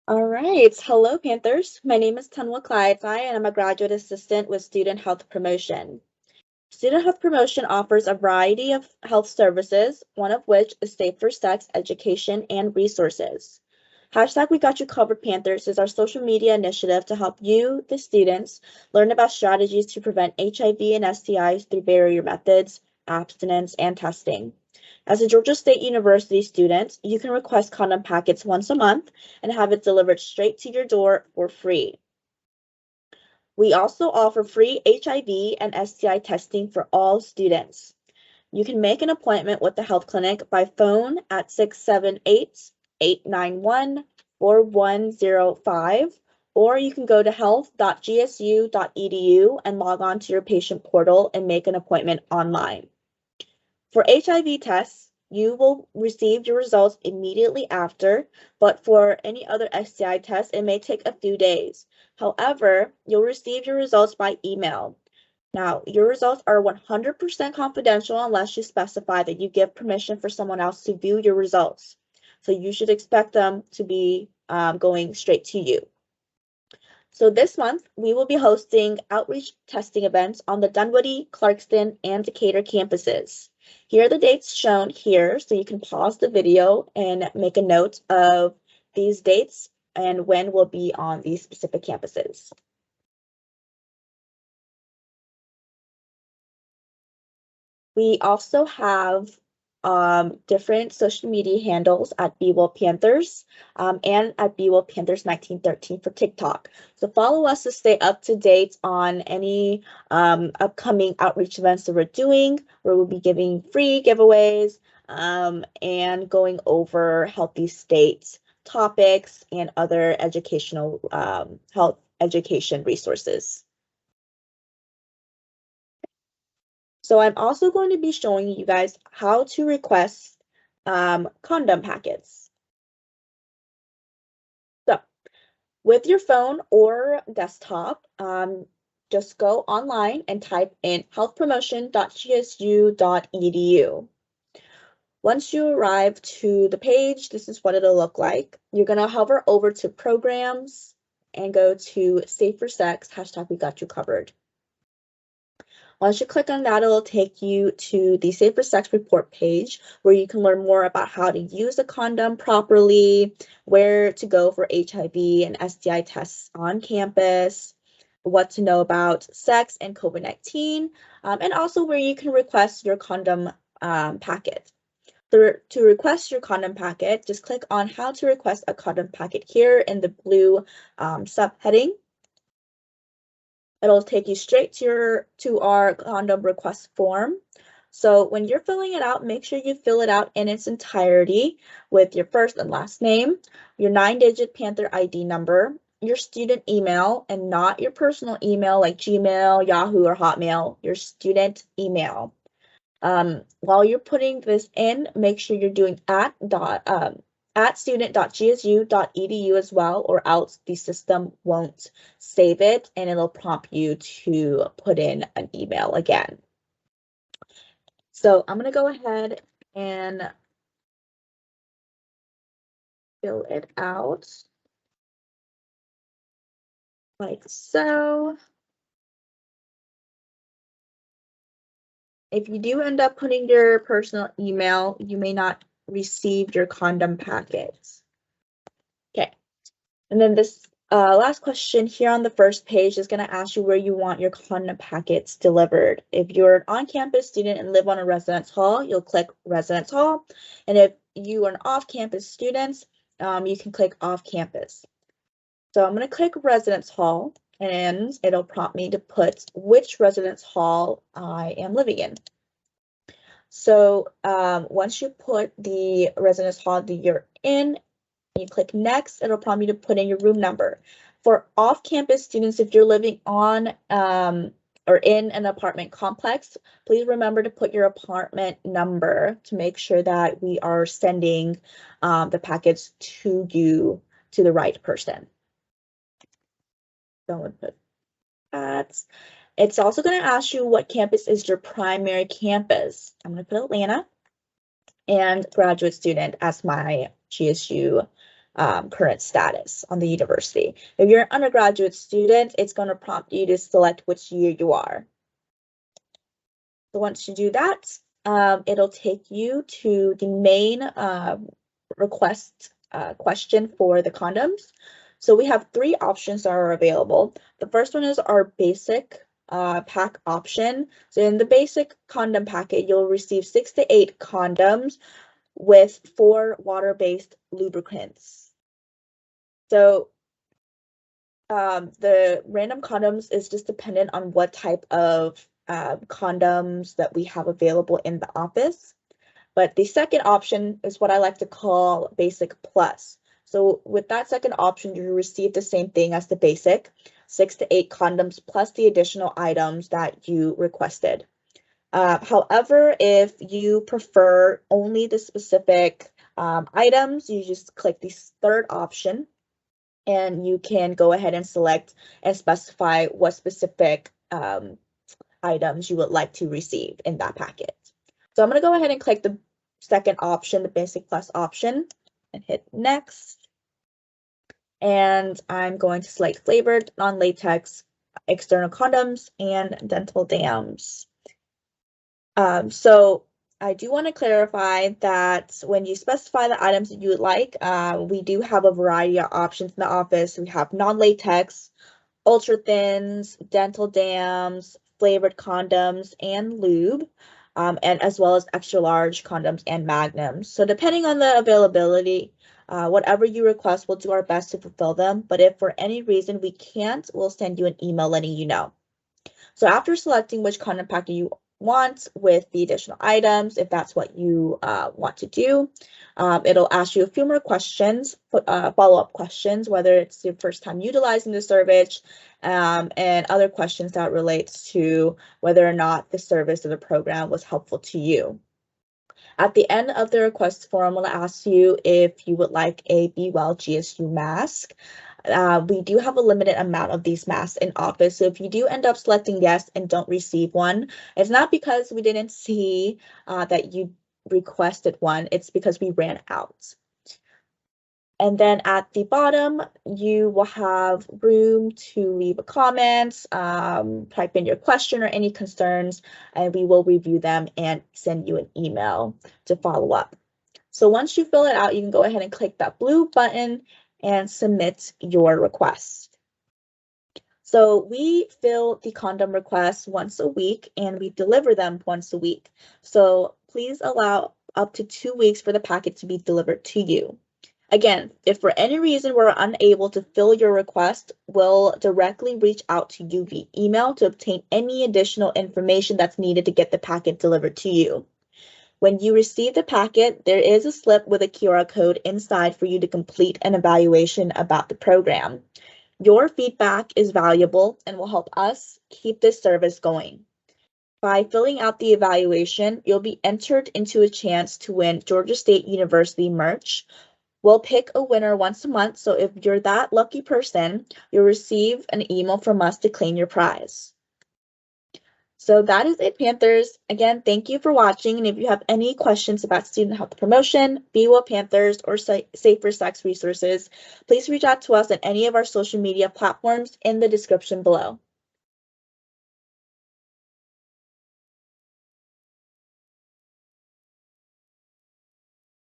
All right. Hello, Panthers. My name is Tunwa Clydeside, and I'm a graduate assistant with Student Health Promotion. Student Health Promotion offers a variety of health services, one of which is safer sex education and resources. Hashtag We Got You Covered Panthers is our social media initiative to help you, the students, learn about strategies to prevent HIV and STIs through barrier methods, abstinence, and testing. As a Georgia State University student, you can request condom packets once a month and have it delivered straight to your door for free. We also offer free HIV and STI testing for all students. You can make an appointment with the health clinic by phone at 678-891-4105, or you can go to health.gsu.edu and log on to your patient portal and make an appointment online. For HIV tests, you will receive your results immediately after, but for any other STI test, it may take a few days. However, you'll receive your results by email. Now, your results are 100% confidential unless you specify that you give permission for someone else to view your results. So you should expect them to be going straight to you. So this month, we will be hosting outreach testing events on the Dunwoody, Clarkston, and Decatur campuses. Here are the dates shown here, so you can pause the video and make a note of these dates and when we'll be on these specific campuses. We also have different social media handles at BeWellPanthers and at BeWellPanthers 1913 for TikTok. So follow us to stay up to date on any upcoming outreach events that we're doing, where we'll be giving free giveaways and going over healthy states topics and other educational health education resources. So I'm also going to be showing you guys how to request condom packets. So with your phone or desktop, just go online and type in healthpromotion.gsu.edu. Once you arrive to the page, this is what it'll look like. You're going to hover over to programs and go to Safer Sex, hashtag We Got You Covered. Once you click on that, it'll take you to the Safer Sex Report page where you can learn more about how to use a condom properly, where to go for HIV and STI tests on campus, what to know about sex and COVID-19, and also where you can request your condom packet. To request your condom packet, just click on how to request a condom packet here in the blue subheading. It'll take you straight to our condom request form. So when you're filling it out, make sure you fill it out in its entirety with your first and last name, your 9-digit Panther ID number, your student email, and not your personal email like Gmail, Yahoo, or Hotmail, your student email. While you're putting this in, make sure you're doing at student.gsu.edu as well, or else the system won't save it and it'll prompt you to put in an email again. So I'm going to go ahead and fill it out like so. If you do end up putting your personal email, you may not receive your condom packets. Okay, and then this last question here on the first page is going to ask you where you want your condom packets delivered. If you're an on-campus student and live on a residence hall, you'll click residence hall. And if you are an off-campus student, you can click off-campus. So I'm going to click residence hall and it'll prompt me to put which residence hall I am living in. So once you put the residence hall that you're in, you click next, it'll prompt you to put in your room number. For off-campus students, if you're living on or in an apartment complex, please remember to put your apartment number to make sure that we are sending the packets to you, to the right person. So I'm going to put that. It's also going to ask you what campus is your primary campus. I'm going to put Atlanta and graduate student as my GSU current status on the university. If you're an undergraduate student, it's going to prompt you to select which year you are. So once you do that, it'll take you to the main request question for the condoms. So we have 3 options that are available. The first one is our basic pack option. So in the basic condom packet, you'll receive 6 to 8 condoms with 4 water-based lubricants. So the random condoms is just dependent on what type of condoms that we have available in the office. But the second option is what I like to call basic plus. So with that second option, you receive the same thing as the basic, 6 to 8 condoms plus the additional items that you requested. However, if you prefer only the specific items, you just click the third option and you can go ahead and select and specify what specific items you would like to receive in that packet. So I'm going to go ahead and click the second option, the basic plus option, and hit next. And I'm going to select flavored, non-latex, external condoms, and dental dams. So I do want to clarify that when you specify the items that you would like, we do have a variety of options in the office. We have non-latex, ultra thins, dental dams, flavored condoms, and lube, and as well as extra large condoms and magnums. So depending on the availability, whatever you request, we'll do our best to fulfill them. But if for any reason we can't, we'll send you an email letting you know. So after selecting which condom packet you want with the additional items, if that's what you want to do, it'll ask you a few more questions, follow-up questions, whether it's your first time utilizing the service, and other questions that relates to whether or not the service or the program was helpful to you. At the end of the request form, we'll ask you if you would like a BeWellGSU mask. We do have a limited amount of these masks in office, so if you do end up selecting yes and don't receive one, it's not because we didn't see that you requested one, it's because we ran out. And then at the bottom, you will have room to leave a comment, type in your question or any concerns, and we will review them and send you an email to follow up. So once you fill it out, you can go ahead and click that blue button and submit your request. So we fill the condom requests once a week and we deliver them once a week. So please allow up to 2 weeks for the packet to be delivered to you. Again, if for any reason we're unable to fill your request, we'll directly reach out to you via email to obtain any additional information that's needed to get the packet delivered to you. When you receive the packet, there is a slip with a QR code inside for you to complete an evaluation about the program. Your feedback is valuable and will help us keep this service going. By filling out the evaluation, you'll be entered into a chance to win Georgia State University merch. We'll pick a winner once a month, so if you're that lucky person, you'll receive an email from us to claim your prize. So that is it, Panthers. Again, thank you for watching, and if you have any questions about student health promotion, BeWellPanthers, or safer sex resources, please reach out to us on any of our social media platforms in the description below.